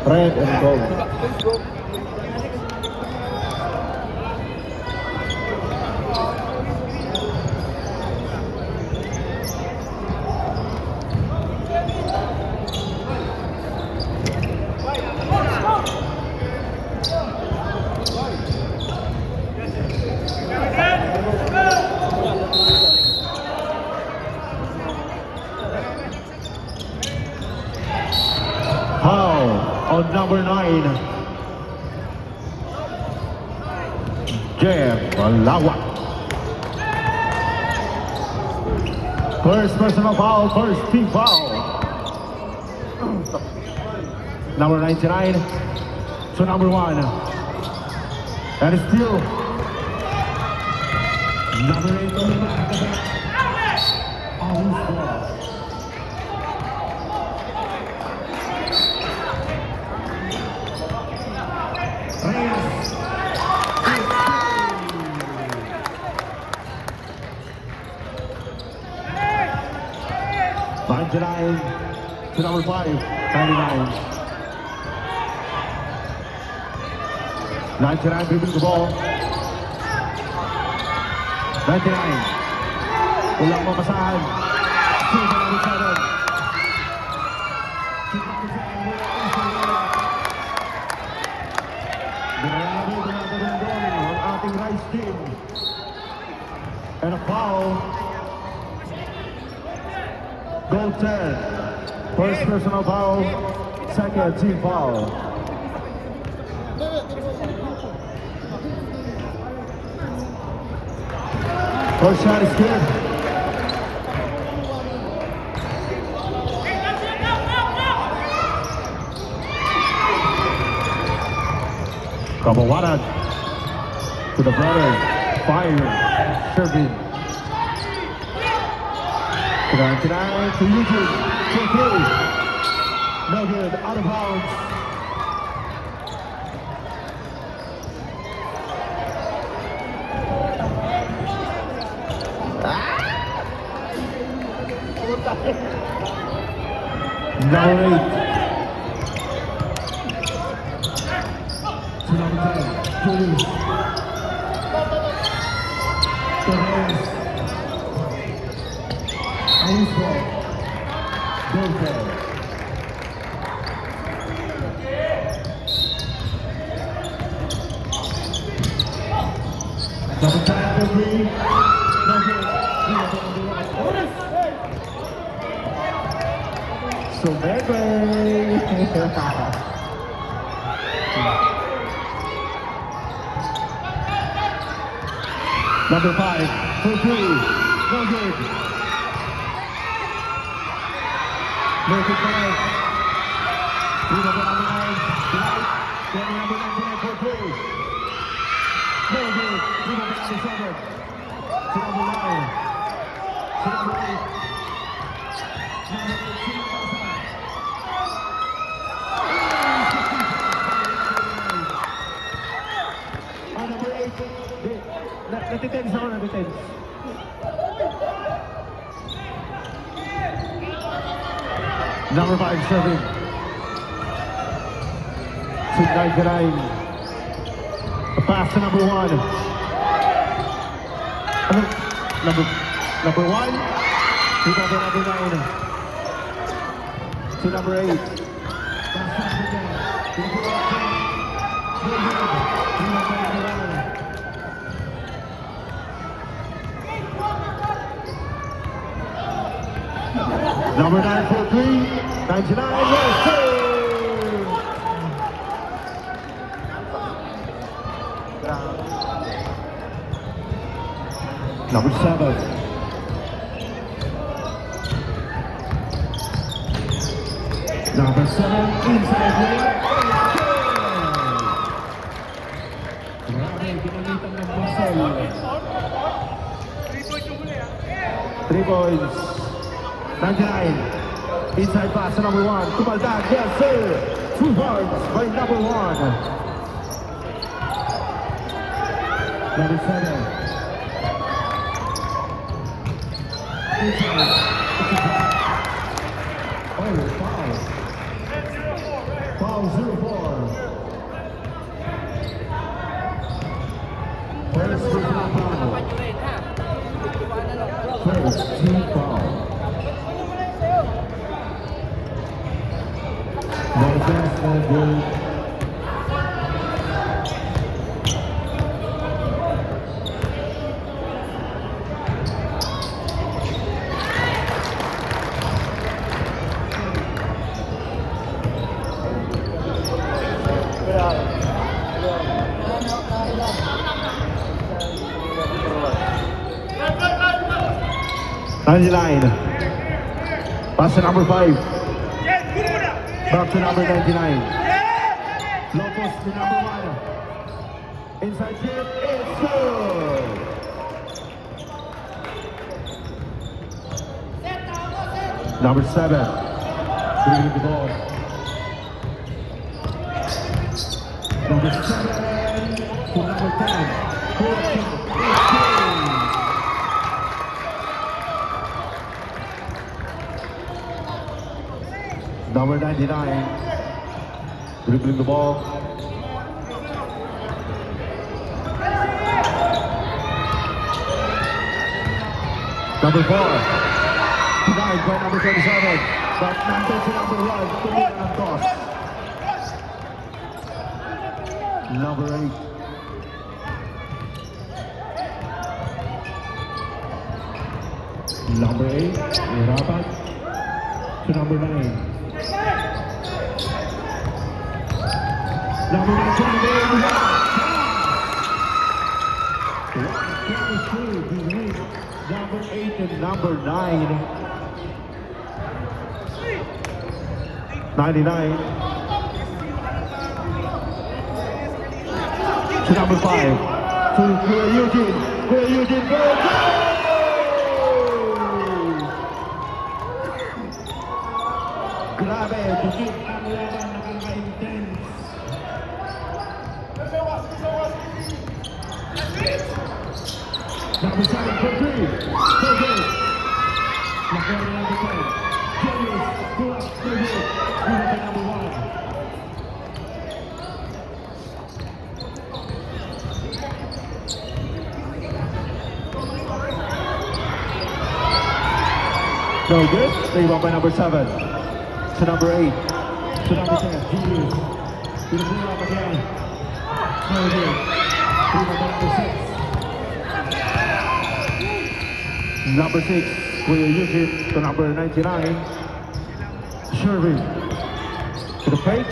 Red and gold. Foul on number 9. Jeff Lawak. First personal foul, first team foul. Number 99 to number 1. And it's still number 8 on the back. To number 5, 99. 99 dribbling the ball. 99. Walang mapasahan. Number 7. Ginagawa ang ating Rice team. And a foul. Goal 10. First personal foul, second team foul. First shot is good. Kabawanan to the brother, fire, serving. To YouTube, no good, out of bounds. Number 8. To number 10, Julius. Number 10 for 3. So baby. Number 5 for 3. No good. Number 5. Number 9. Number 99 for 3. No good. Number 97. To number 9. To number 8. Number 18. Number 8. Natitense ako, natitense. Number 5 serving. To 99. A pass to number 1. Number 1. To number 9. To number 8. Number 9 for 3. 99. Yes, sir. Number 7. Number 7 inside the Grabe, ginamitan ng Basel. 3 points. 99. Inside pass to number 1. Kumaldag, yes sir. 2 points by number 1. Number 7. Inside. Oh, foul. Foul 0. first team foul. Northwest will 99. Pass to number 5. Back to number 99. Low post to number 1. Inside chip, it's good. Number 7. Bringing the ball. Number 7 to number 10. 14. Number 99, dribbling the ball. Number 4, denied by number 27, but number to number 1, to win and toss. Number 8. Number 8, Rabat to number 9. Number 9, between number 8 and number 9. 99 to number 5. To Kuya Eugene. Kuya Eugene, go! Grabe, dikit ang laban, nakaka-intense. Number 7 for 3. So good. Number 10. Julius, pull up, so good. We have the number 1. No good. They won by number 7. To number 8. To number 10. Julius. To the pull up again. No good. We won by number 6. Number 6, Kuya Eugene to number 99. Shervin to the fake.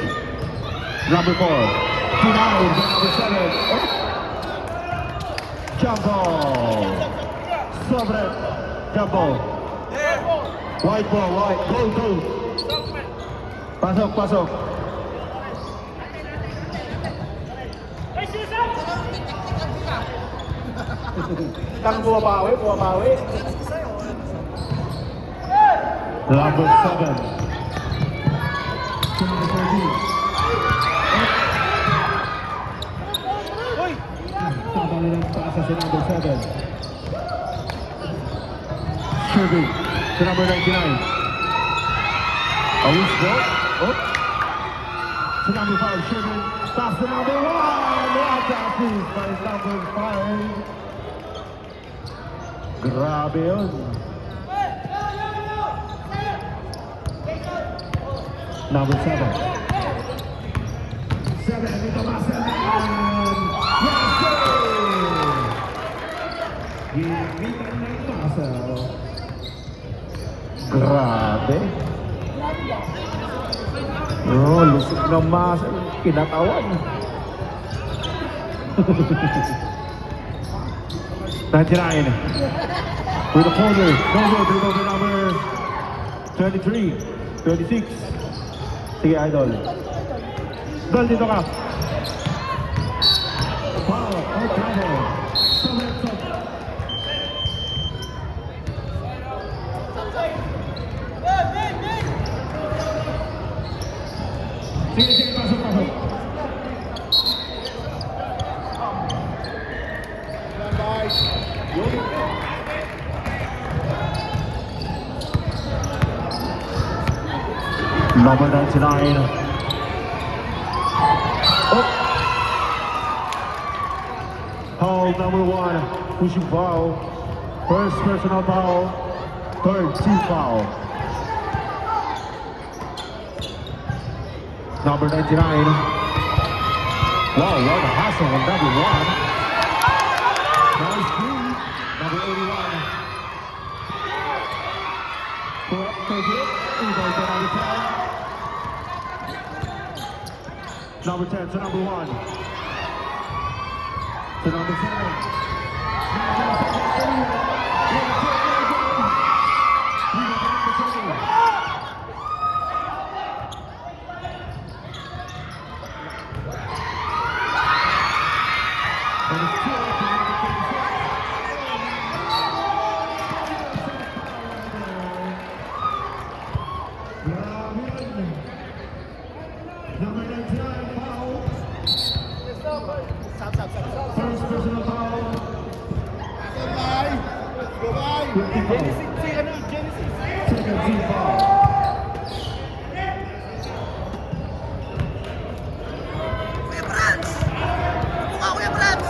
Number 4, denied by number 7. Oh. Jump ball. Sobre. Jump ball. White ball, white. Go. Pasok, pasok. Tăng bumabawi. Number 7. To number 13. Tama nilang pasa si number 7. Shervin to number 99. A loose ball. Oh. To number 5, Shervin. Pass to number 1. What a piece by number 5. Grabe yun. Number 7. 7, ito Masalan. Yes, sir! Gimitan ng Masal. Grabe. Oh, lusog ng Masal. Kinatawan. 99. With a corner. No good. We go to number 23. 26. Sige, idol. Gol dito ka. Foul. Oh, bravo. Sige, pasok. Number 99. Oh. Foul number 1. Pushing foul. First personal foul, third team foul. Number 99. Wow, what a hustle on number 1. Nice three. Number 81. Take it. Rebound to number 10. Number 10 to number 1. To number 7. Number 99 foul. First personal foul. Second team foul. Kuya Franz! Mukha Kuya Franz!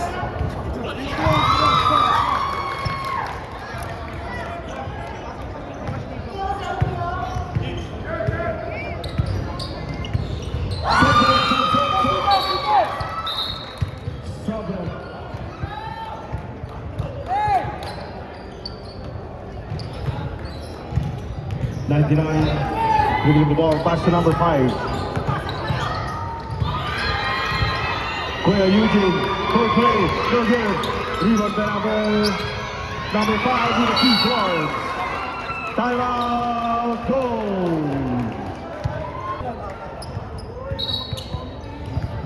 Southern. Dribbling the ball, pass to number 5. Quayle Eugene, good play, no good. Rebound by number 5 with a key score. Timeout, goal.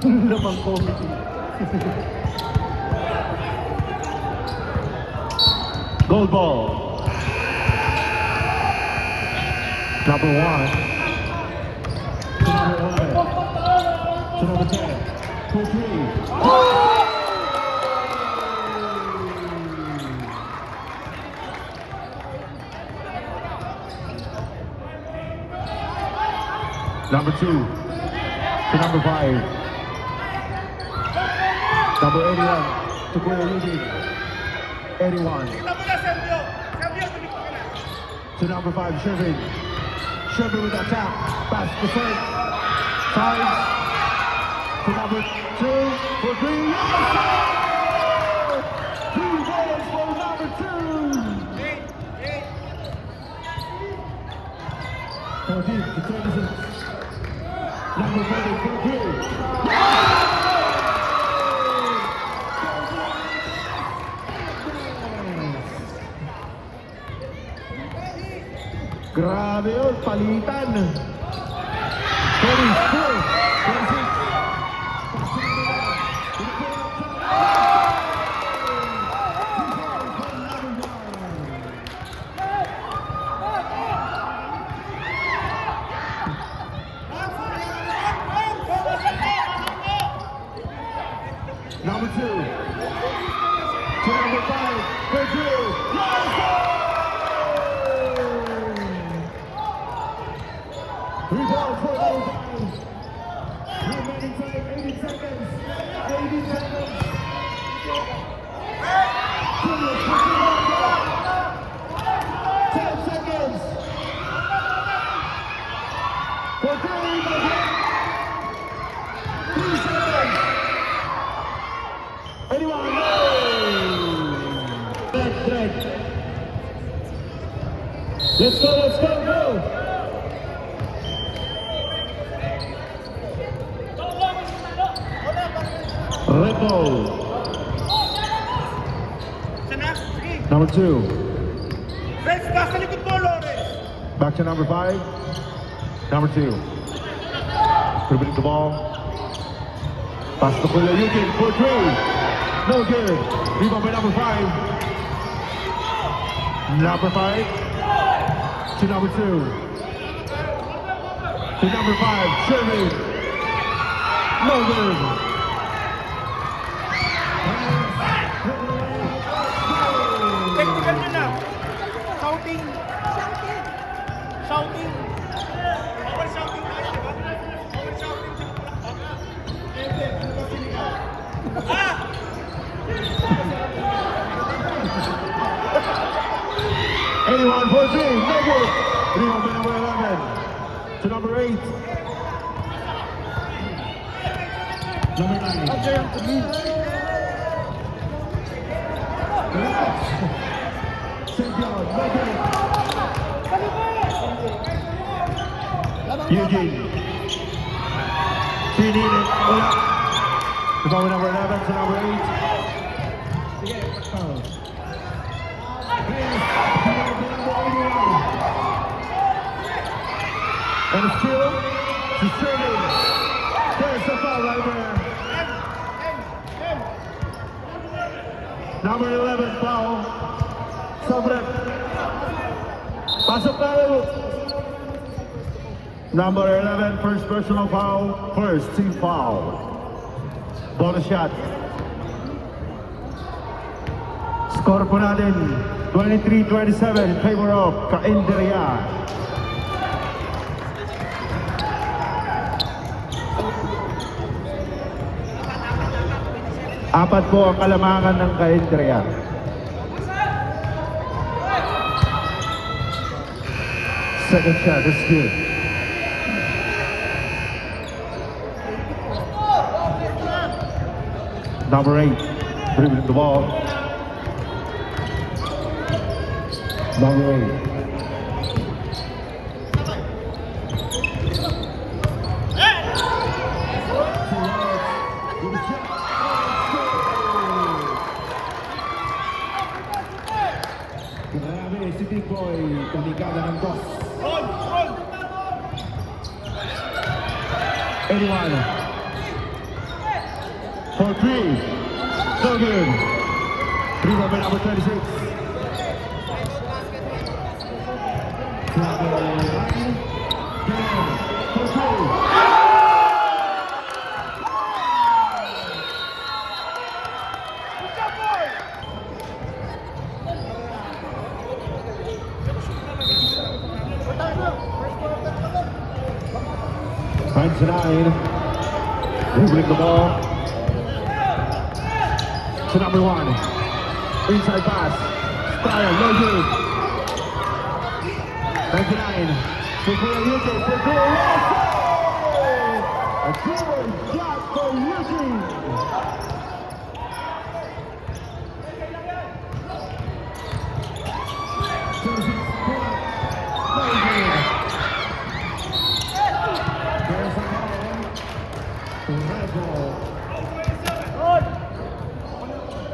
Naman comedy. Gold ball. Number 1. To number 11. To number 10. To 3. Number 2. To number 5. Number 81. To Quayle Eugene. 81. To number 5, Shervin. Shervin with that tap. Pass to third. Sides. To number 2 for 3. Yes! 3 goals for number 2. 14 to 26. Number 30 for 3. Grabe yun, palitan. 34, 26. Number 2. To number 5. For 2. Rebound for overtime. Remaining time 80 seconds. 80 seconds. Julius, 10 seconds. For 3 seconds. Anyone? Drag. Let's go. Red ball. Number 2. Back to number 5. Number 2. Dribbling the ball. Pass to Quayle Eugene for 3. No good. Rebound by number 5. Number 5. To number 2. To number 5. Shervin. No good. Technical nyo na. Shouting. Shouting. Over shouting tayo, di ba? Over shouting sa palakpak. Hindi, ano ba sinigaw? Ah! Anyone for three? No good. Rebound by number 11 to number 8. Number 9. Champion, no good. Eugene. 3 needed. Wala. Rebound by number 11 to number 8. Foul. And still, to serving. There's the foul right there. Number 11 foul. Sobret. Pasok tayo. Number 11, first personal foul. First team foul. Bonus shot. Score po natin, 23-27 in favor of Cainderia. Apat po ang kalamangan ng Cainderia. Second shot is good. Number 8, dribbling the ball. Number 8. Marami si Big Boy, kamikada ng boss. Anyone? For 3. So good. Rebound by number 26. Finds 9. Dribbling the ball to number 1. Inside pass. Style, no good. 99. So for Eugene, for goal. A good shot for Eugene.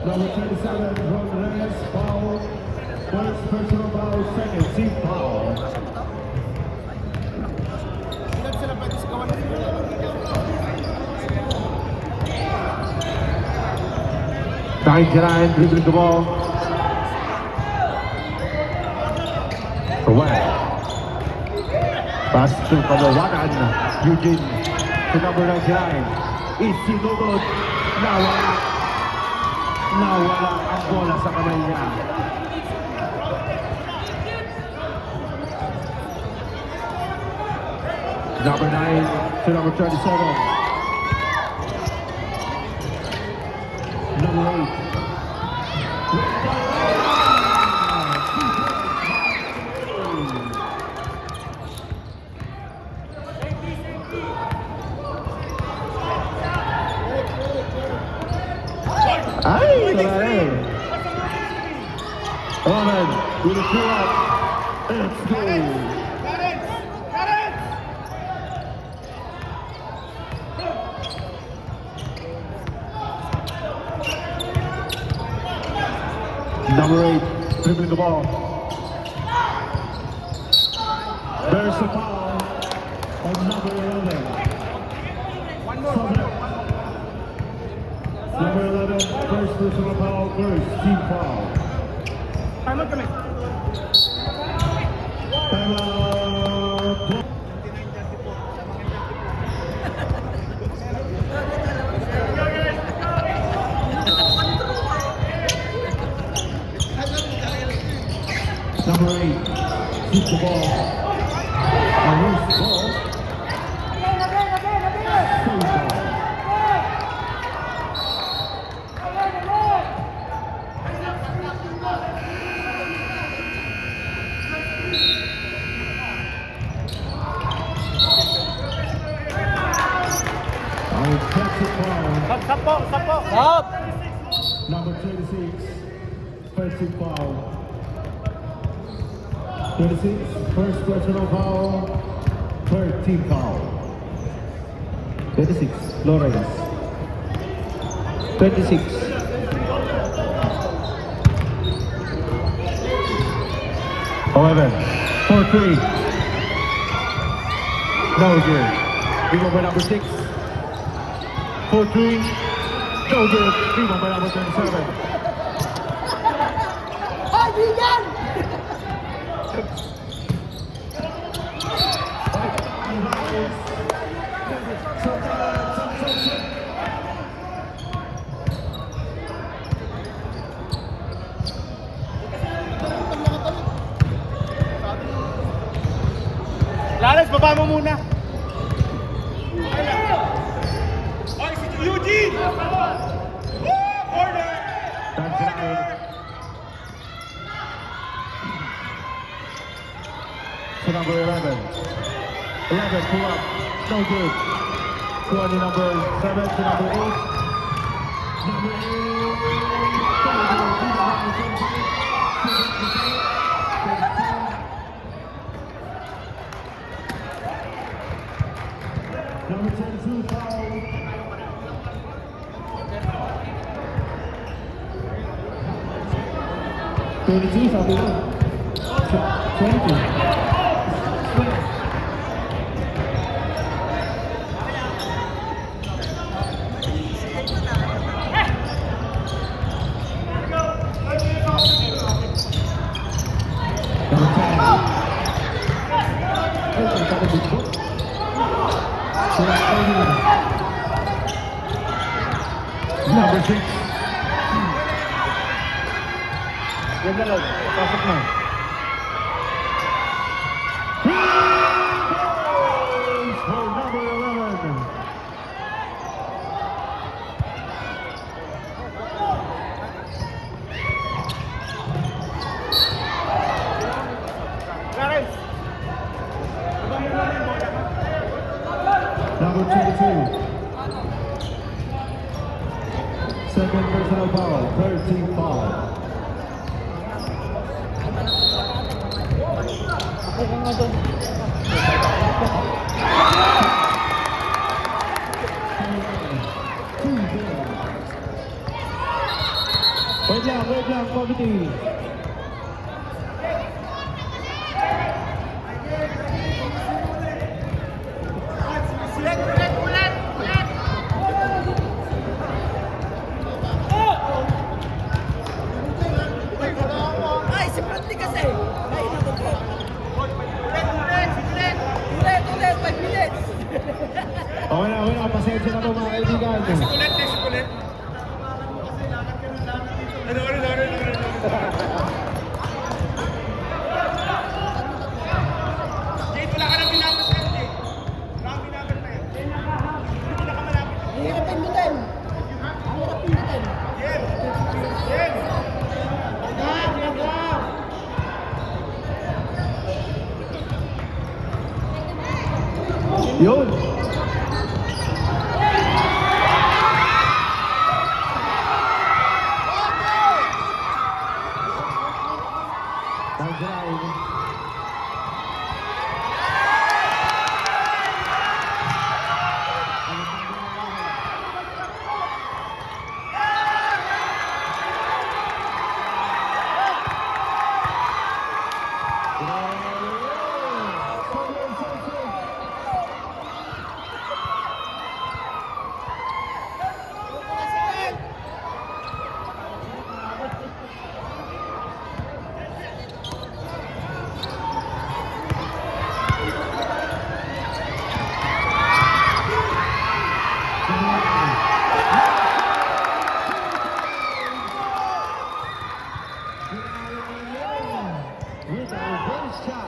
Number 37, Rodriguez, foul. First personal foul, second team foul. Ryan dribbling the ball. Away. Pass to Palawanan. Eugene to number 99. Isinugod. Nawala ang bola sa kamay niya. Number 9 to number 27. Number 8. Ay, wala rin. Roman, with a pull up. Let's go. Number 8, dribbling the ball. There's a foul on number 11. Number 11, first personal foul, first team foul. Time out. Number 8, shoot the ball. A loose ball. Save ball. Stop! Number 26, first team foul. 26, first personal foul, third team foul. 26, Lawrence. 26. However, 4-3. No good. Rebound by number 6. 4-3. No good. Rebound by number 27. Ay, Bigan! Lales, baba mo muna. Oy, si Eugene! Woo! Corner! That's it. To number 11. 11, pull up. No good. To on the number 7 to number 8. Number 8. Number 22, foul. Twenty-two, sabi mo. 22. Number 6. Yan na lang. Pasok na. For number 11. Lales! Baba mo muna yung bola. Number 22. Second personal foul, third team foul. Wait lang, committee. Ay, si Bradley kasi. Ay, nabutot. Ulit, 5 minutes. Okay na, pasensya na po mga kaibigan. Ulit, next ulit. Ano. Jade, wala ka nang binabas yan, Jade. Wala kang binabas na yan. Hindi ka malapit. Ang hirap pindutin. Ang hirap pindutin. Jen! Yun. Nice drive. With a reverse shot.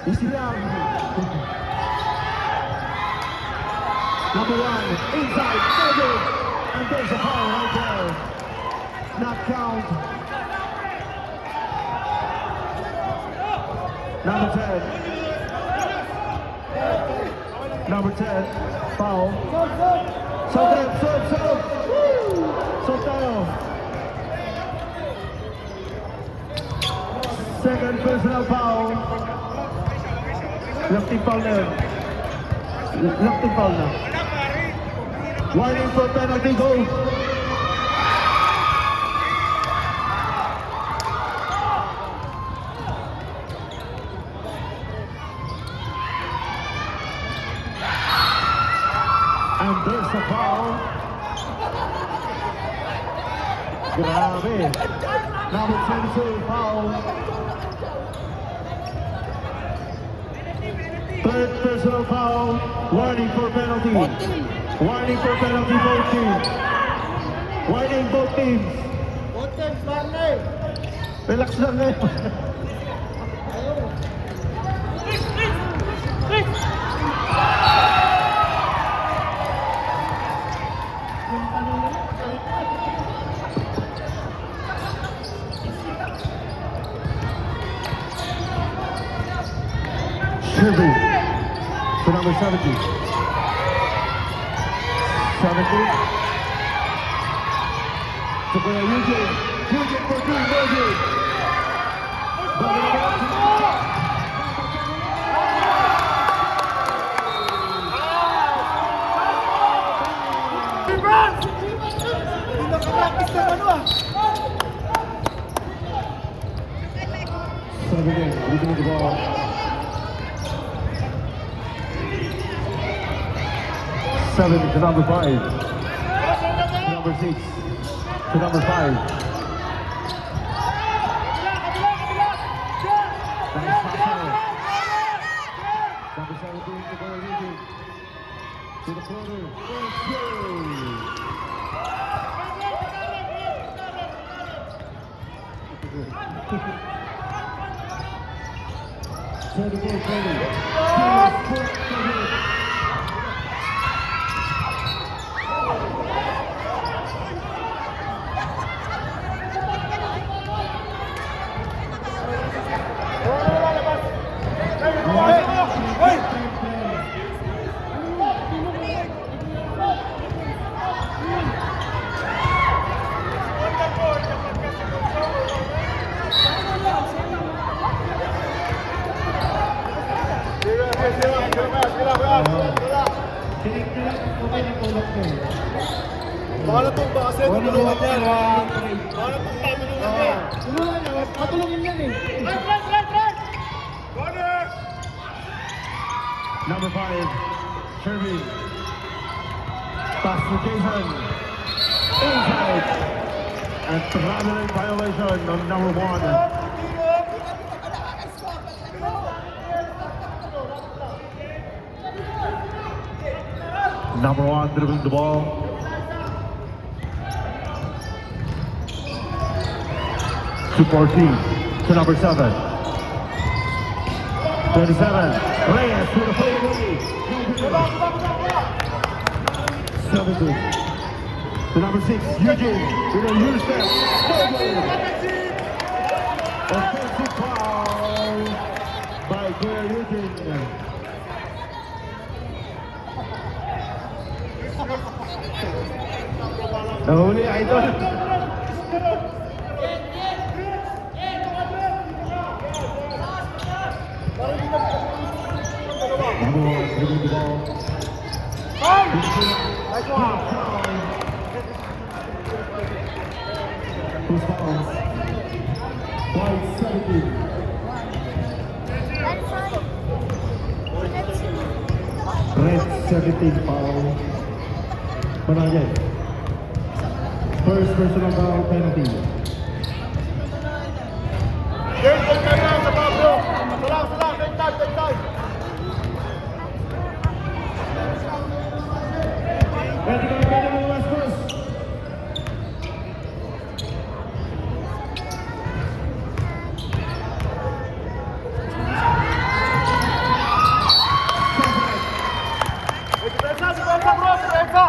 Easy down. Number 1, inside, so good. And there's a foul right there. Not count. Number 10. Number 10, foul. Serve. Sotelo. Second personal foul. Lefting foul na yun. Lefting foul na. Warning for penalty goal. And there's a foul. Grabe. Number 22 foul. Third personal foul. Warning for penalty. Warning for penalty both teams. Warning both teams. Relax lang eh. Shirley to number 70. 70. To play Eugene. Eugene for three. Eugene. Hindi nakapractice ng ano ah. 70. Losing the ball. 7 to number 5. To number 6. To number 5. Number 17 to Boy Eugene. To the corner. Baka na itong base, tutulungan yan. Baka na itong pamilungan yan. Tulungan niya, patulungin yan eh. Corner! Number 5, Sherby. Pass to Jason. Inside. And traveling violation on number 1. Number 1 dribbling the ball. To 14. To number 7. 27. Reyes to the fadeaway. 17. To number 6. Eugene. To the Houston. Offensive foul by Claire Eugene. Nahuli, idol. Number 1 dribbling the ball. Nice one! Who's foul? White 17. Red 17 foul. Panagay. First personal foul penalty. Game, take time lang sa Pablo. Salang, take time. Ready ka na mga West Coast? Depensa bro, depensa!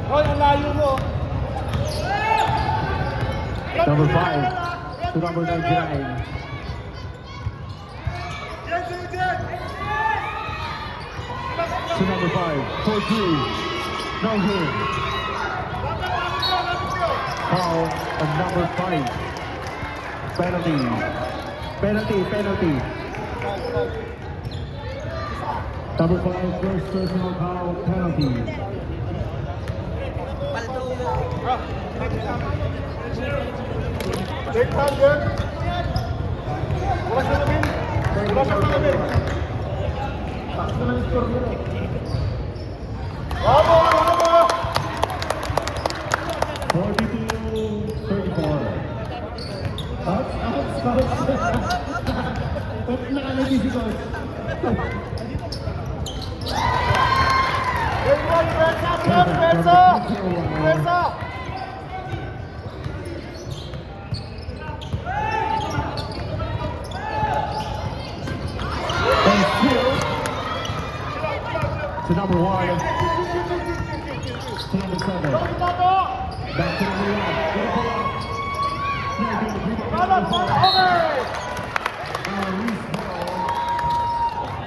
Hoy, ang layo mo. Number 5. to number 99. To number 5, 4-3. No good. Foul on number 5. Penalty. Penalty. Number 5, first personal foul, penalty. Take time, good. Wala siya namin. Wala siya namin. Taas na lang yung score mo. Bravo! 42-34. Ouch. Ba't nakalagay si Coach? Pwersa! And still to number 1. To number 7. Back to number 1. Para, okay! Loose ball.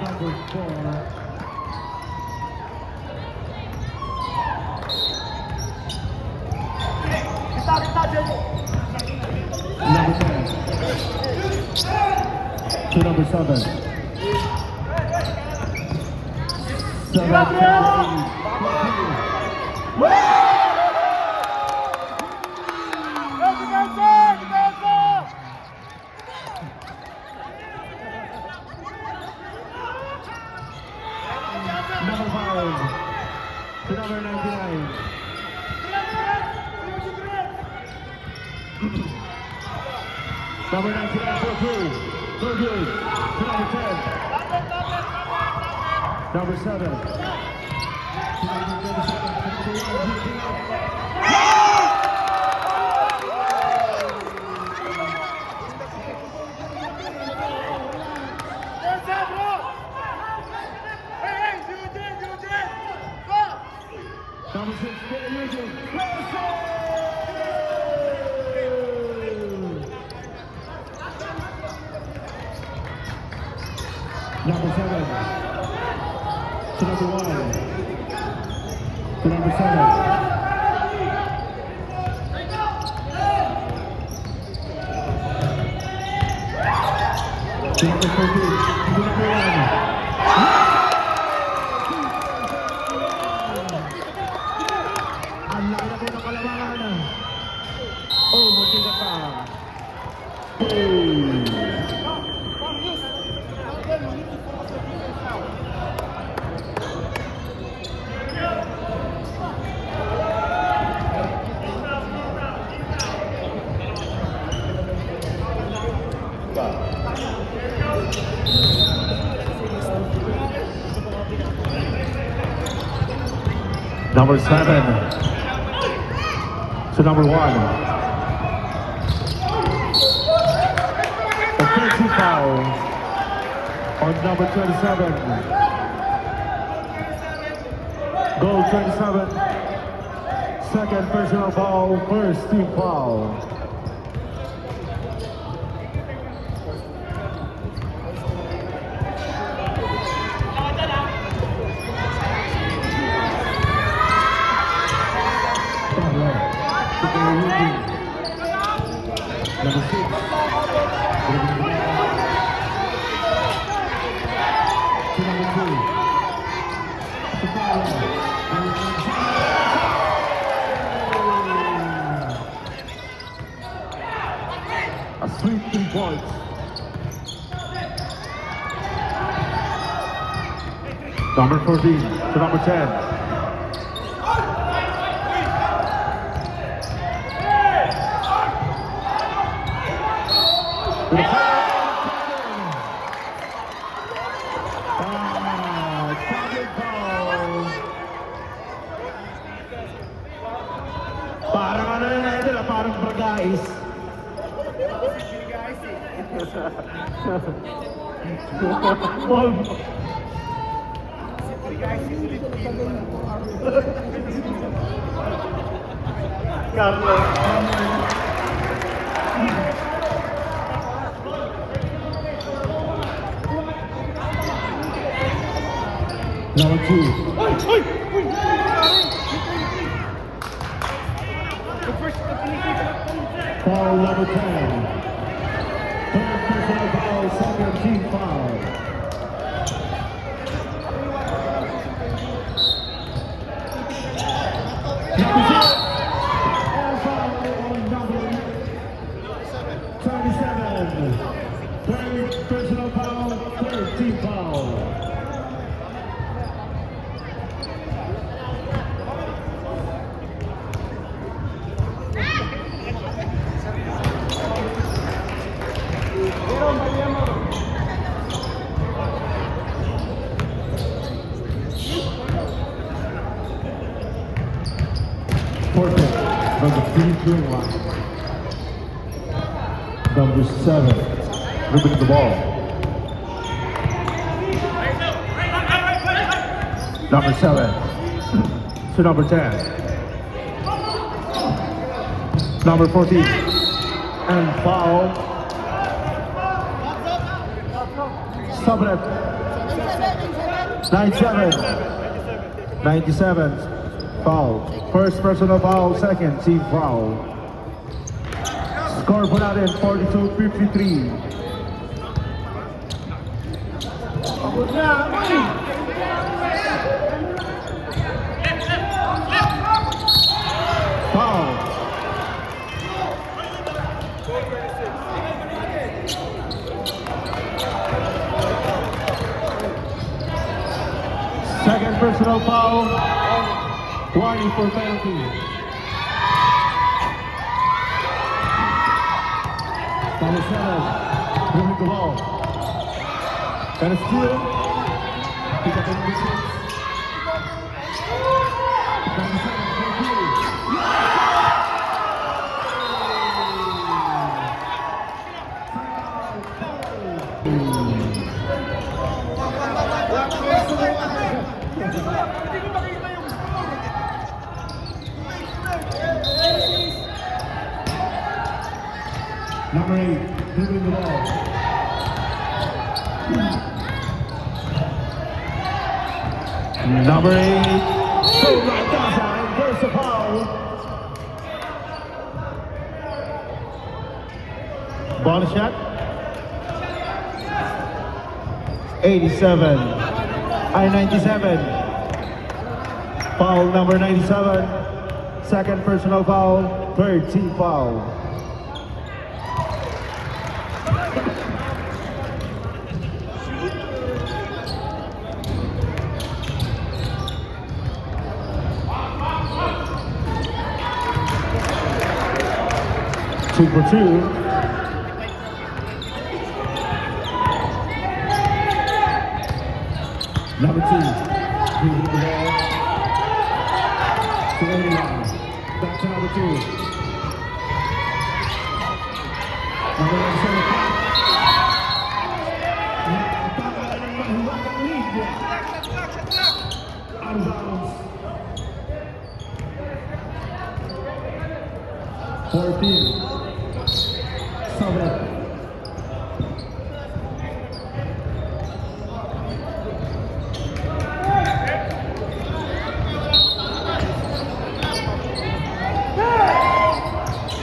Number 4. Kita, Jenny. Number 10. To number 7. 7. Number 5. To number 99. Number 99 for 2. No good. To number 10. Number 7. To number 37. Number 6, Billy Eugene. Number 7. To number 1. To number 7. To number 14. To number 1. Ang laki na po ng kalamangan. Oh, munti na pa. Number 7 to number 1. Offensive foul on number 27. Goal 27. Second personal foul, first team foul. Number 6. To number 2. To follow. A sweep 3 points. Number 14 to number 10. Parang ano yun na ito, parang bragais. Carlos. Number 2. Uy! Uy! Uy! The first, the finishing. Foul number 10. Third personal foul, second team foul. Number 6. And foul on number 37. Third personal foul, third team foul. Porter from the free throw line. Number 7, dribbling the ball. Number 7 to number 10. Number 14. And foul. Stop it. 97. Foul. First personal foul, second team foul. Score po natin 42-53. Foul. Second personal foul. Warning for penalty. Number 7, moving the ball. And a steal. Pick up number 6. Number 7, Number 8, dribbling the ball. Number 8, so right outside, there's a foul. Ball shot. 97. Foul number 97. Second personal foul, third team foul. Two for two. Number 2, moving the ball. To Anyone. Back to number 2. Number 7. Out of bounds. 14. Stop.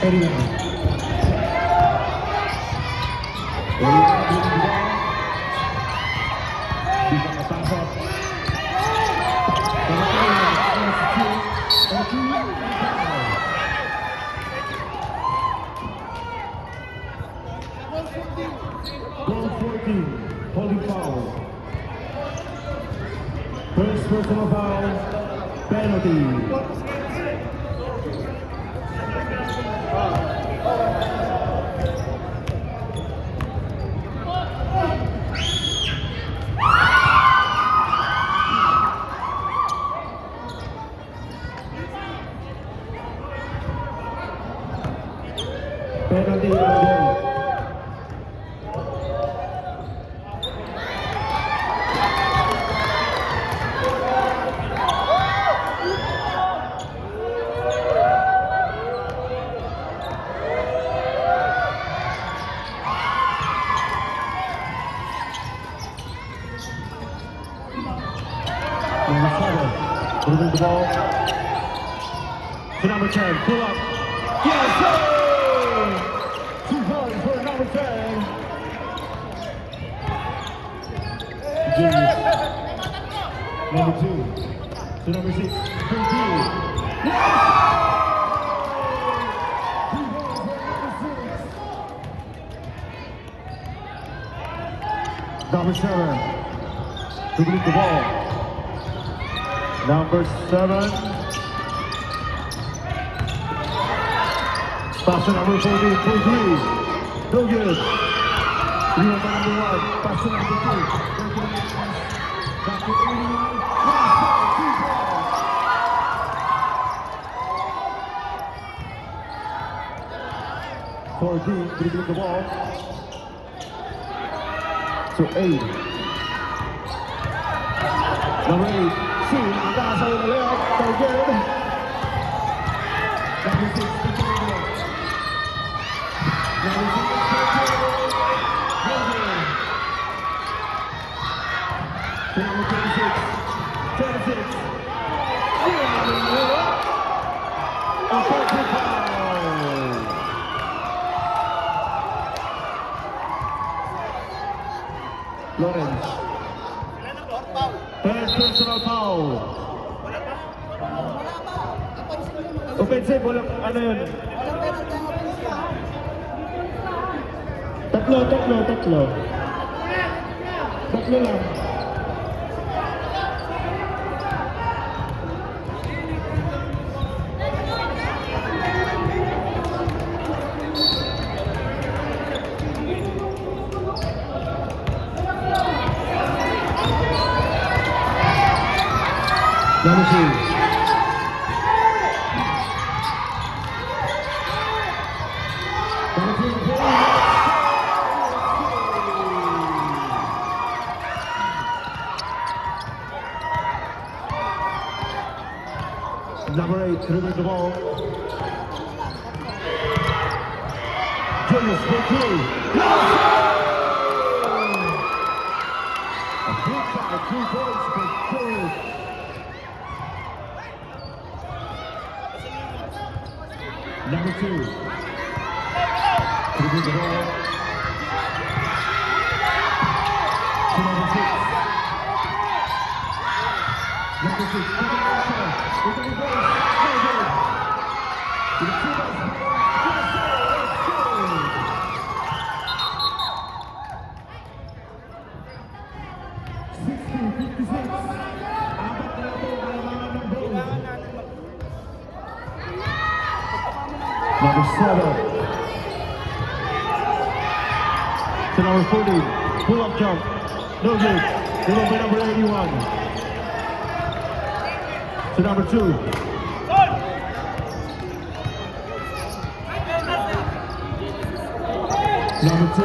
89. Goal 14, holding foul. First personal foul, penalty. Penalty on goal. To number 10, pull up. Yes, sir! 2 points for number 10. James. Number 2. To number 6, 13. Number 7, dribbling the ball. Number 7, pass to number 14, 43. No good. Rebound by number 1, pass to number 2. Back to 81. Yes, 14, dribbling the ball. So 8. Number 8, C, nakakasa yung layup, so good. Number 6, number 6, to number 26, 26. Offensive foul. Lawrence. Third personal foul. Offensive, walang ano yun. Tatlo. Tatlo lang. Number 2. Number 8, dribbling the ball. Julius, for 2. A big shot, 2 points for Julius. Number 2, dribbling the ball. To number 6. Number 6, Number 7. To number 40. Pull up jump. No good. Rebound by number 81. To number 2. Number 2.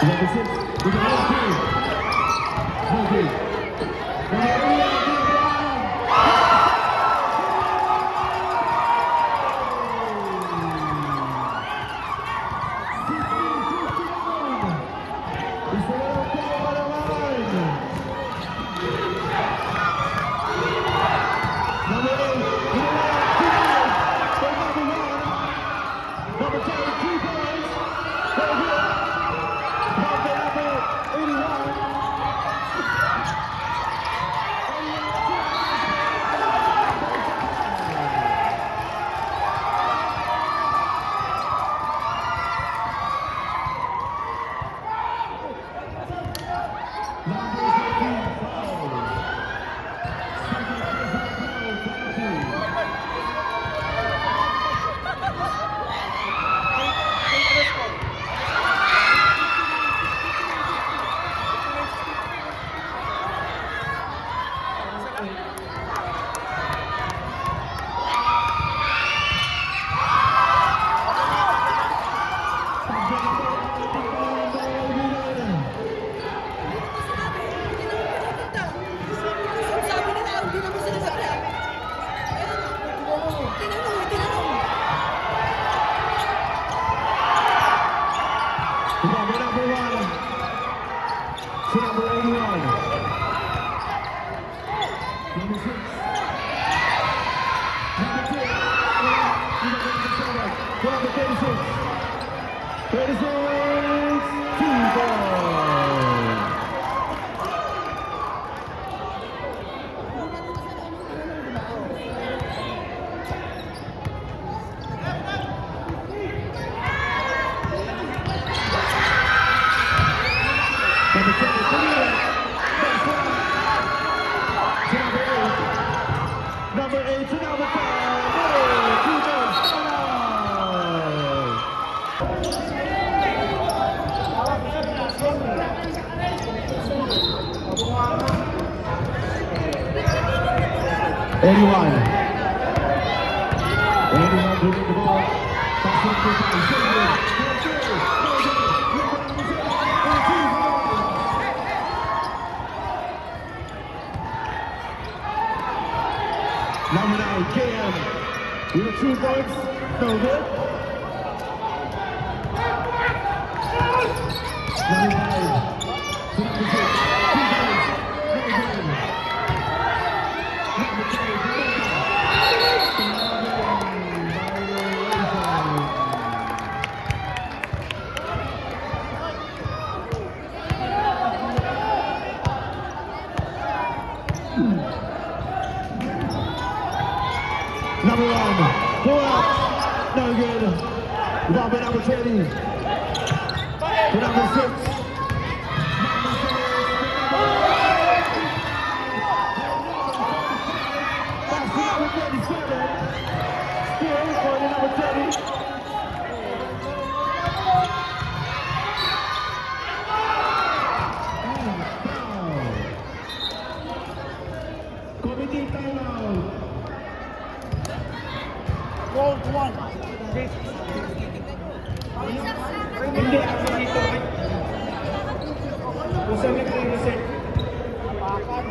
Number 6. With the left team. No good. Number 8. number 81. Number 6. Number 2. Number 36. 36. 2 goals. Number 10, number 8 to number 10. Oh, 2 goals. Anyone dribbling the ball. Passing to Number 9, KM, with the 2 points, no good. Number 5, to number 6, 2 points, no good. Number 10, Number 1, pull up, no good. Ball by number 20. To number 6. Pass to number 37. Still for the number 20. Committee timeout. Goal 1. Hindi, ako dito. Kung saan nag-reset. Pakan.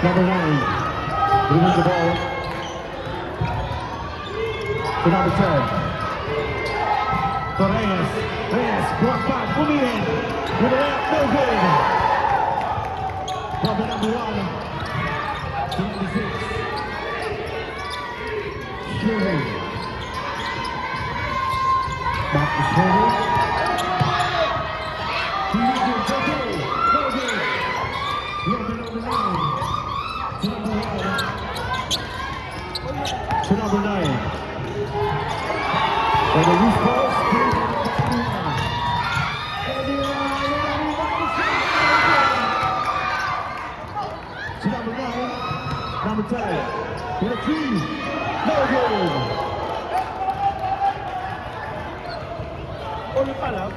Number 9, bringing the ball to number 10. To Reyes. Reyes, block back, Umihin. With the left, no good. Ball by number 1. To number 6. Shooting. Back to Shooting. No good. Number 9. To number 9. And the loose ball. To number 9. Number 10. With a 3. No good. Ulo pa lang.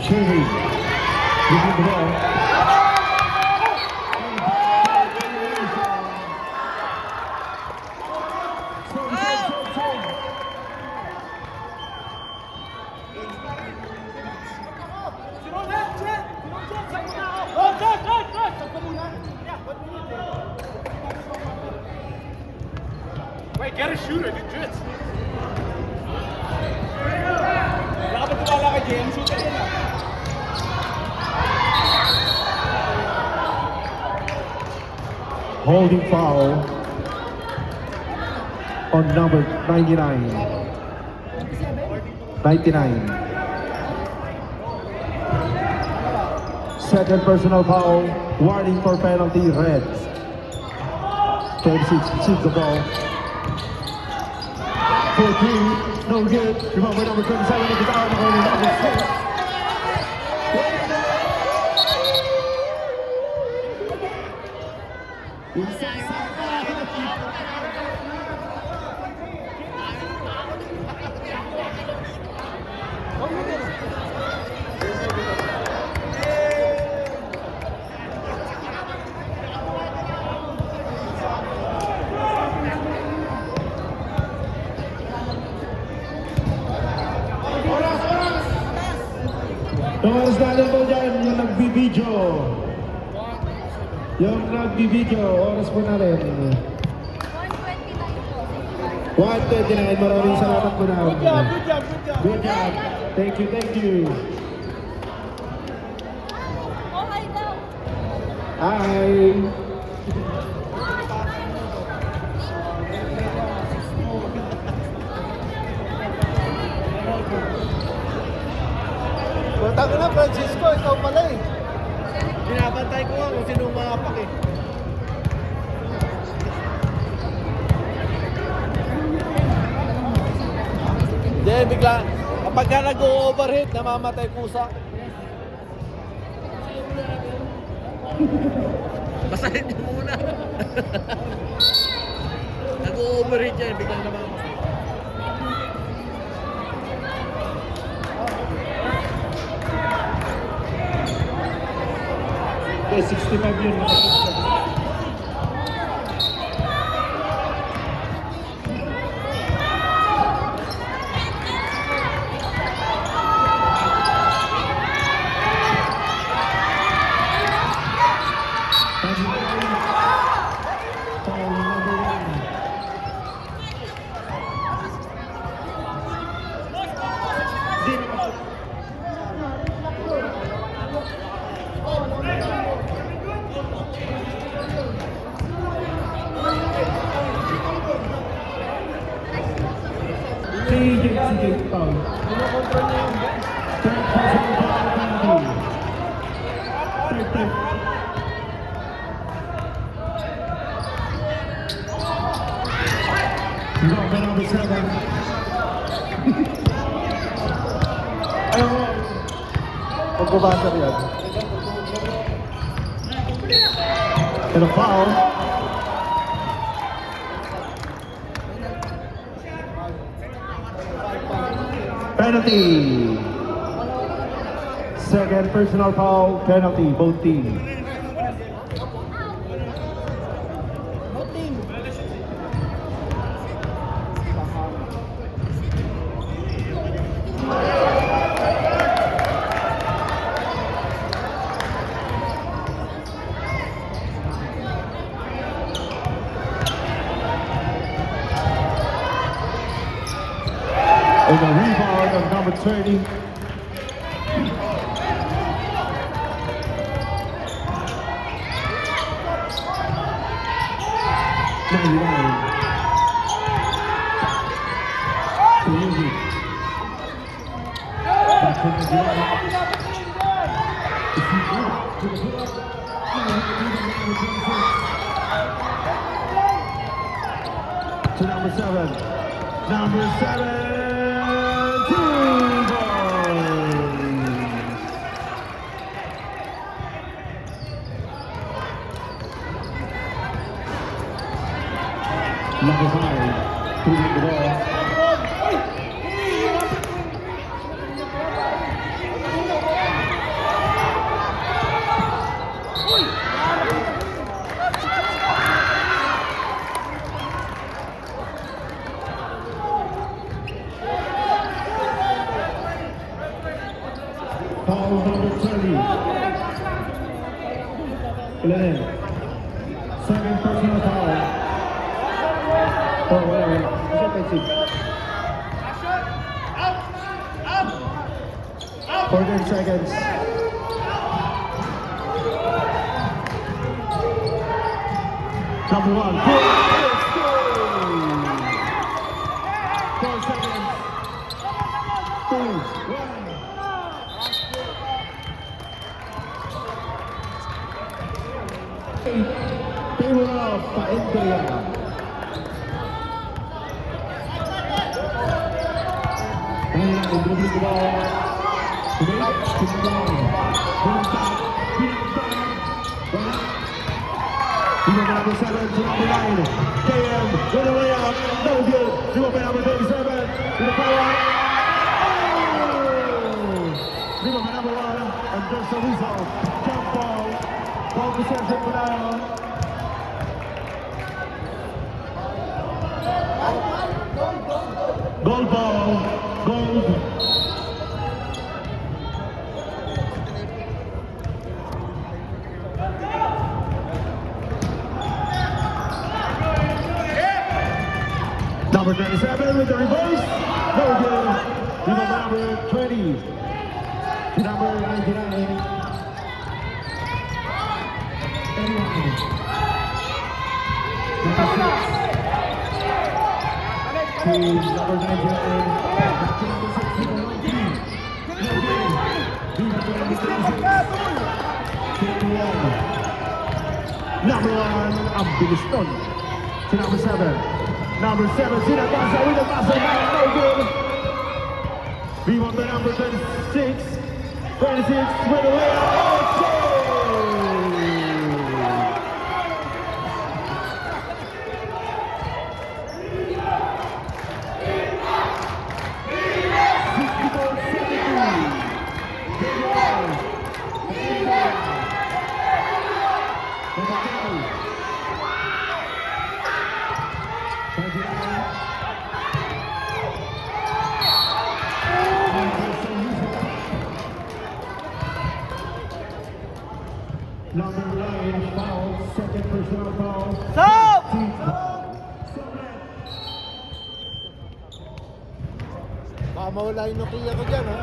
Sherry. Looking the ball. Wait, get a shooter, get jits. Dapat tumala kay James, shooter yun ah. Holding foul on number 99. 99. Second personal foul, warning for penalty, red. 36 receives the ball. 14, no good. Remember number 27, if it's out, number 6. Oras natin po dyan, yung nagbibideo. Yung nagbibideo, oras po natin. 1:29, maraming salamat po na. Good job, good job, good job. Good job. Thank you, thank you. Okay daw. Hi. Batang na, Francisco, ikaw pala eh. Binabantay ko nga kung sino umapak eh. Hindi, bigla. Kapag ka nag-overheat, namamatay pusa. Basahin niyo muna. Nag-overheat yan, biglang namamatay. Okay, 65 yun. CJ Paul. Third person foul penalty. Third. Number 7. Ayaw mo. Pagbabasa yan. And a foul. Penalty. Second personal foul, penalty, both teams. And a rebound of number 20. To number 7. Number 7, 2 goals. Number 5, 3 the ball. Foul number 30. Glenn. Second personal foul. Oh, wait. It's offensive. 14 seconds. Number 1. 4 seconds. 2, 1. Table off, Paendria. dribbling the ball. To the line. Pulling back. Beating back. Right. Rebound number 7 to number 9. KM with a layup. No good. Rebound number 37 to the power. Rebound number 1. And just a result. Jump ball. Ball possession for Lion. Gold ball. Gold. Number 27 with the reverse. No good. Rebound number 20 to number 99. Anyone. Number 6 to number 99. Back to number 6 to number 19. No good. Rebound number 36. 51. Number 1, ang bilis nun. To number 7. Number 7, Sinabasa with a muscle man, no good. Rebound by number 26. 26 with a layup. Number 9 foul, second personal foul. Stop! Baka mawala yung Nokia ko dyan, ha?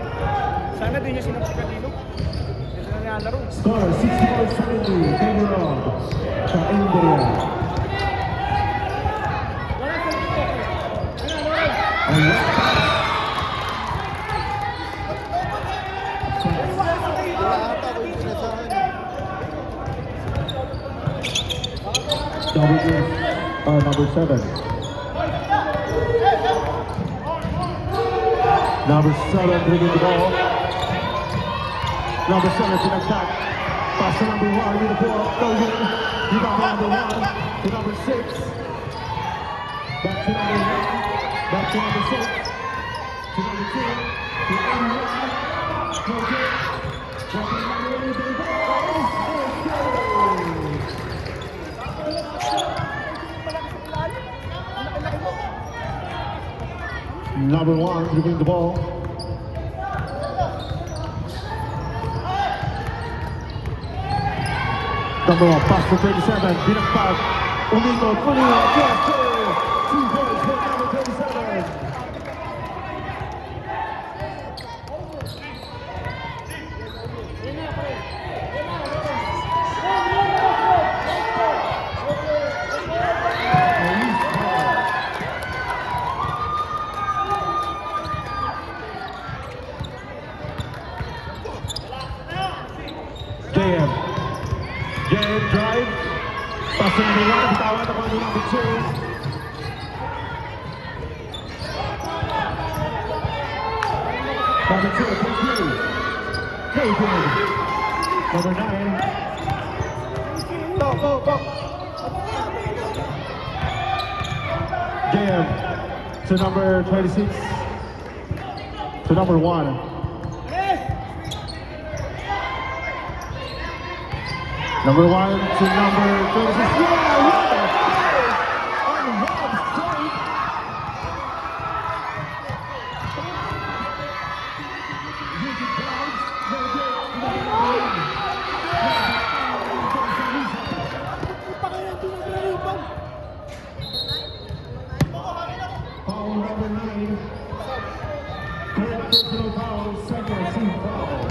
Sana din niya sinapos kanino. Hindi na nilalaro. Score 64-70, favor of sa India. Wala ata ko yung sinasahan. Number 7. Number 7 bringing the ball. Number 7 to attack. Pass to number 1 with the ball. No good. Rebound number 1 to number 6. Back to number 1. Back to number 6. To number 2. To 81. No good. Back to number 1 with the ball. Number 1 dribbling the ball. Number 1 pass for 37. Binagpag. Umikot. Yes, sir. 2 points for number 37. JM drive. Pass to number 1. Bitawan ako ng number 2. Number 2, thank you. Very good. Number 9. Go. JM to number 26. To number 1. Number 1 to number 26. Yeah, what a play on Rob's side. Music clouds, no good. Foul number 9. Third personal foul, second team foul.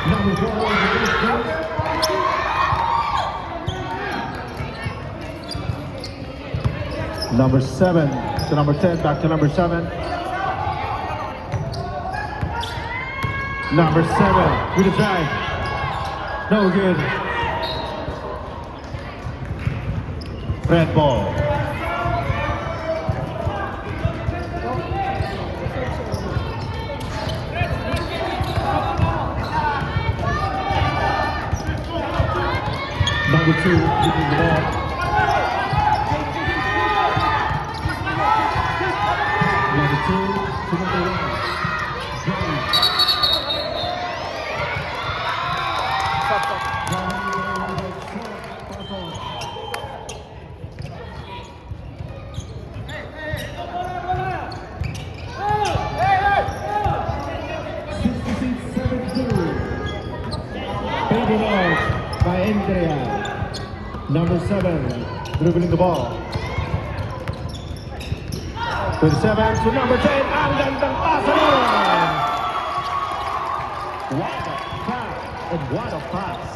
Number 4 Number 7 to number 10, back to number 7. Number 7 with a try. No good. Red ball. Number 2 keeping the ball. Number 2 to number 1. Johnny. Faded out by Andrea. Number 7 dribbling the ball. 27 to number 10. Ang gandang pasa nun! What a pass and what a pass.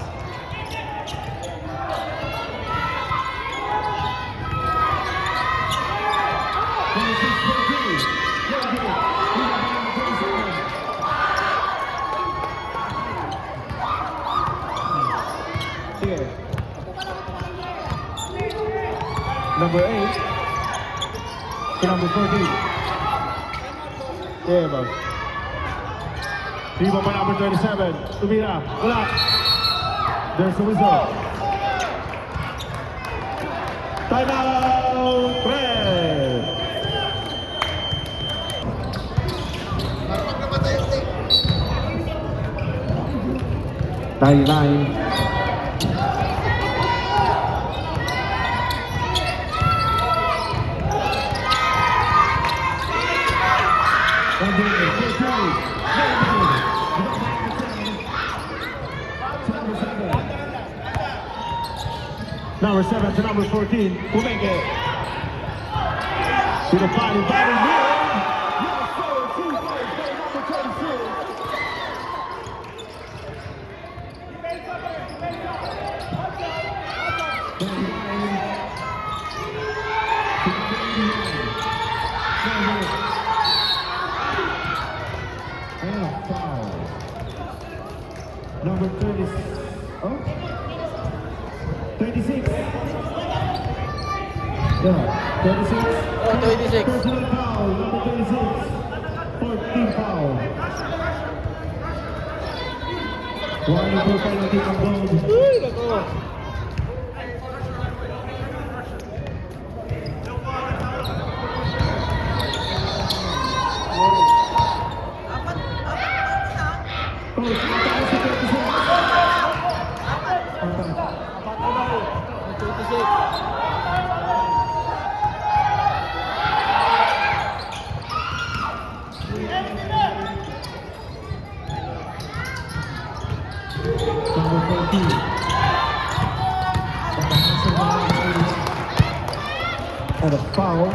Here. Number 8 to number 14. Yeah, boss. Rebound by number 27. Tumira. Wala. There's the whistle. Timeout. Red. Nine. Number 7 to number 14, Kumenge. To the body here. Yes, sir, 2 points by number 26. And foul. Number 30. Oh? 36. Yeah, 36. Oh, 26. Personal foul, number 36. 14 foul. Wonderful penalty on goal. Uy, nako. Coach, mataas si 36. Number 14. And a foul.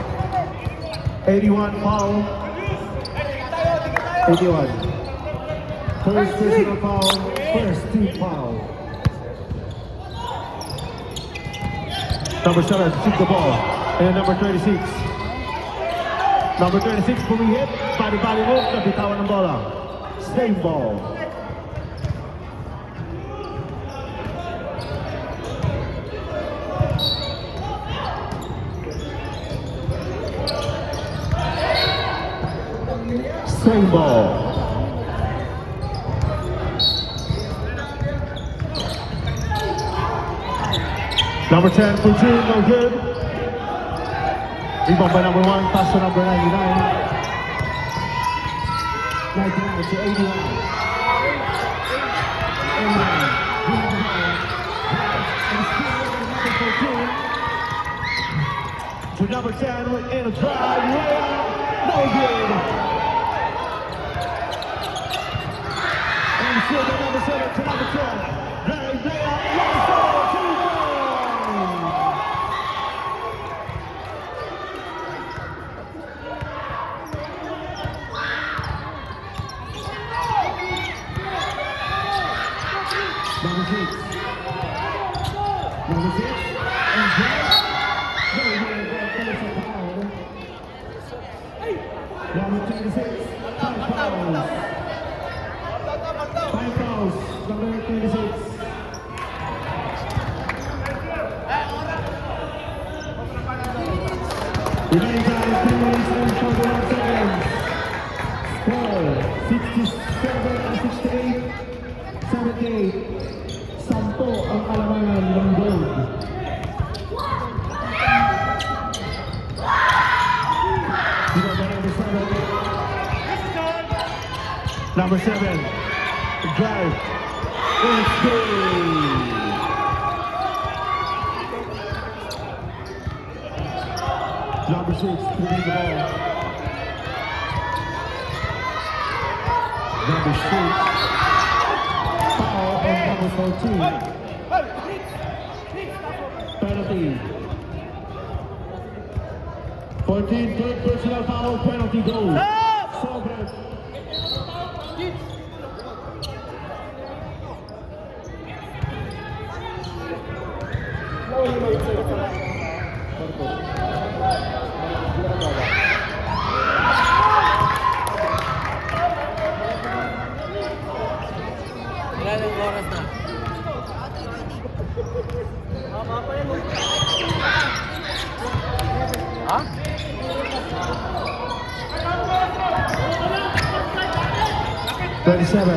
81 foul. 81. First personal foul. First team foul. Number 7 took the ball. And number 36. Number 26 pumihit. Bali-bali move. Nabitawan ng bola. Same ball. Same ball. Number 10 for 2, no good. Rebound by number 1, pass to number 99. 99 to 81. 89. To number 10 in a drive, no good. And still the number 7 to number 10. Very, Number 6. Number 6. And Jack. Very good. Number 26. 5 fouls. number 26. Remaining time 3 minutes and 41 seconds. Score 67 and 68. 78. 10 ang kalamangan ng gold. Number 7, drive, it's good. Number 6, moving the ball. Number 6, foul on number 14. Penalty. 14, third personal foul, penalty goal. Sobre. Wala nang oras na. Ha? 37,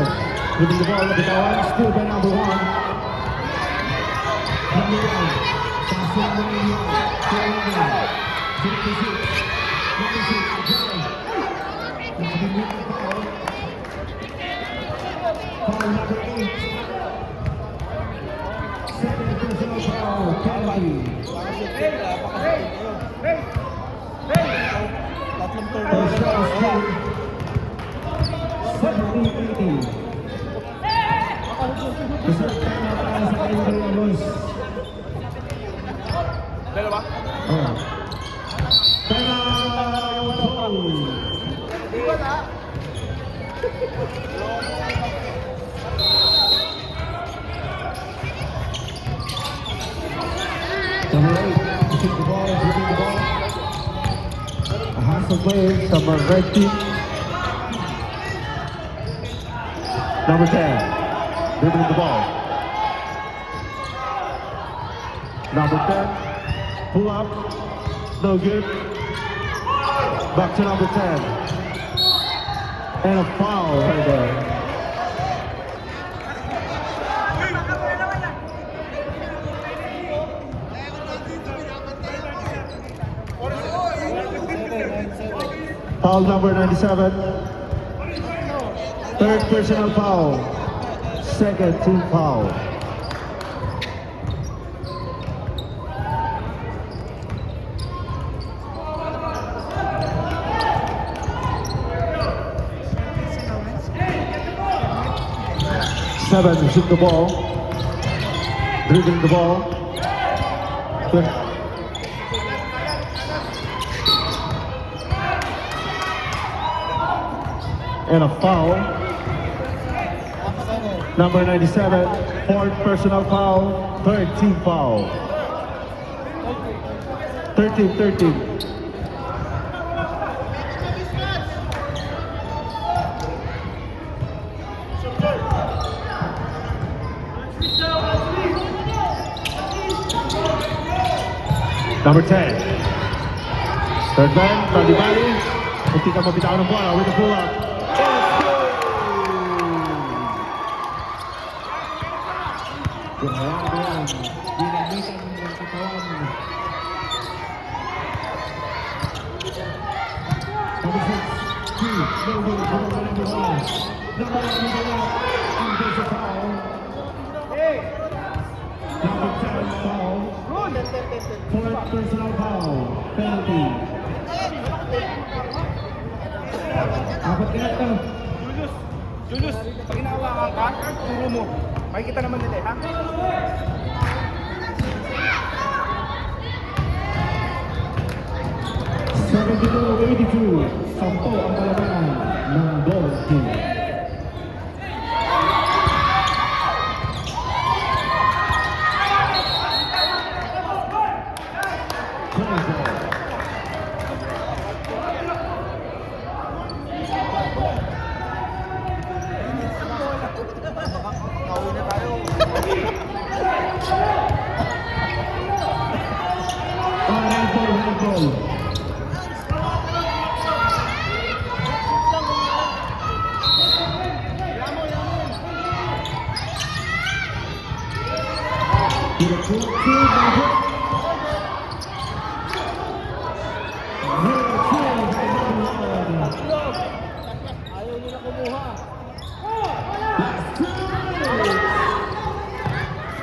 moving the ball, bitawan, still by number 1. Number 1, pass to number 81, to 11, 56, number 6, drive. Nakabimit ang foul. Foul number 8. Second personal foul, penalty. First down, still. 70-80. Isa time out para sa kanyang Luis. Dalawa? Oh. Time out! Goal! Number 8, pushing the ball, dribbling the ball. A hustle play sa mga red team. Number 10, dribbling the ball. Number 10, pull up, no good. Back to number 10. And a foul right there. Foul number 97. Third personal foul. Second team foul. Seven, shoot the ball. Dribbling the ball. And a foul. Number 97, fourth personal foul, third team foul. 13-13. Number 10. Third man, Bali. Hindi ka mabitawan ng bola with the pull-up. Ginagawa, ginamitan ng katawan. Number 6, 2, no good, number 1. Number 1, ang basic foul. Number 10, foul. Fourth personal foul, penalty. Apat ka na. Julius, pag inahawakan ka, turo mo. Makikita naman nila, ha? $72-82, 10 ang kalamangan ng Gold Team. to the 2-2 number. Ayaw nila kumuha.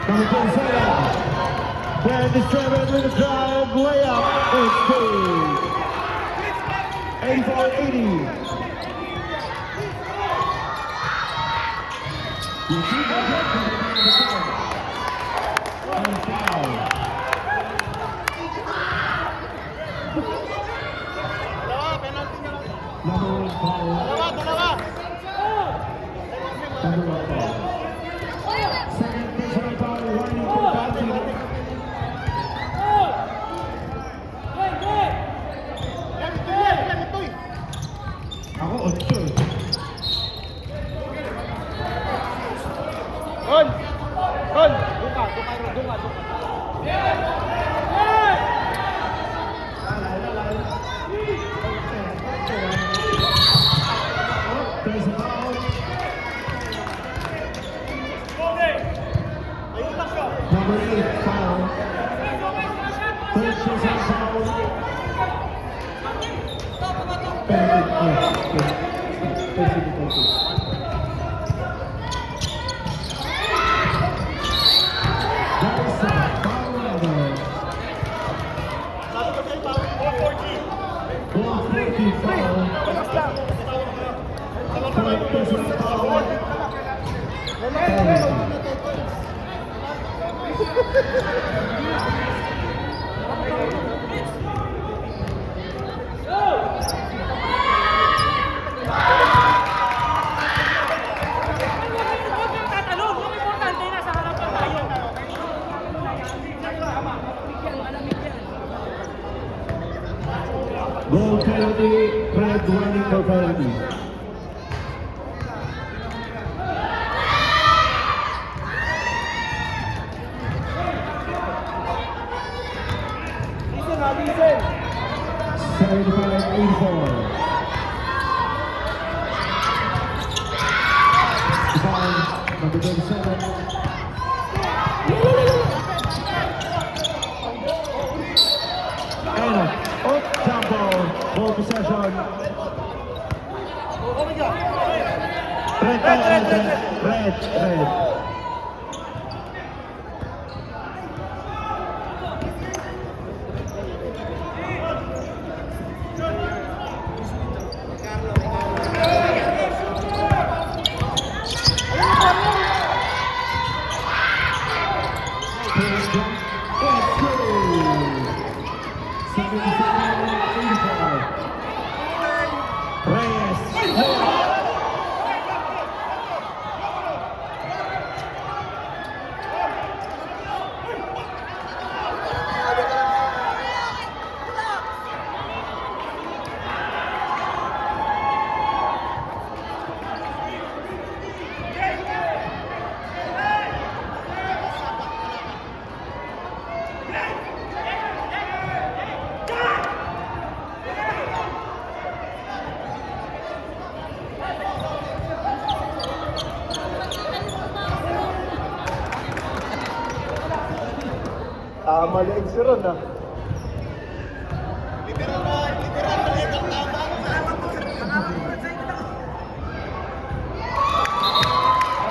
Number 27 with a drive, layup, it's good. 84-80. Dalawa, penalty niya lang. Number 1 foul. Dalawa. Number 1 foul. Second personal foul, Riley Constantino. Ako, 8 eh. Ron! Dunga. There's a foul. Number 8 foul. Third personal foul. Goal penalty, red warning for penalty. Listen. 75-84. Foul, number 27. And up tempo, ball possession. Red. Maliit si Ron ah.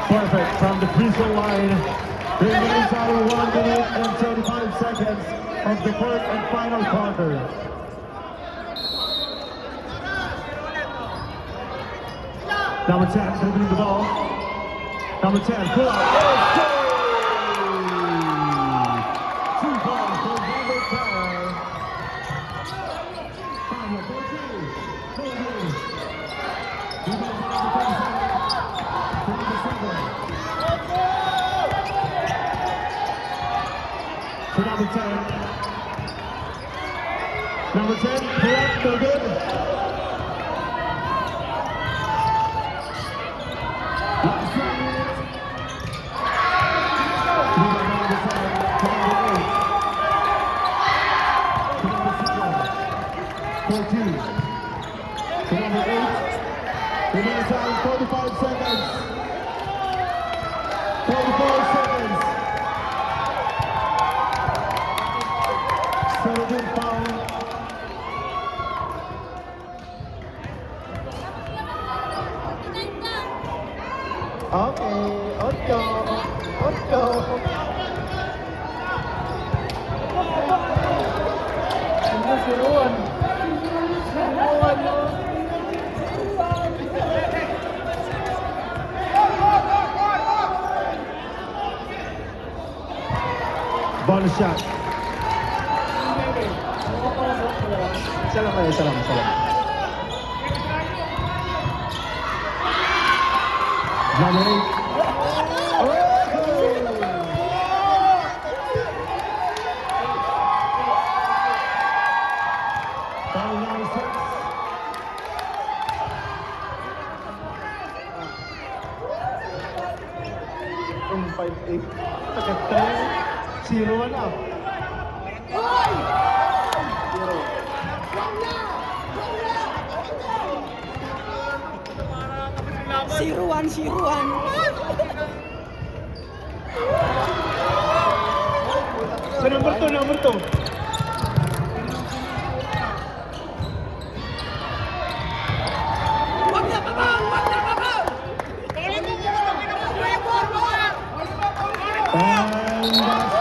Perfect from the free throw line. Remains out of 1 minute and 35 seconds of the first and final quarter. Number 10 dribbling the ball. Number 10 pull up. Two balls for number 10. Final 14. To number 10. Number 10, correct, no good. Last 1 minute. To number 7, to number 8. To number 7. 14. To number 8. Remaining time 45 seconds. 44 seconds. Okay, 8. Ano si Ruan? Ruan, no? Bonus shot. Salam. Number 8. Foul 96. Yung 5'8". Tagat-tayo. 0-1 up. Zero. Siruan. Sa number 2. Wag na babaw! And that's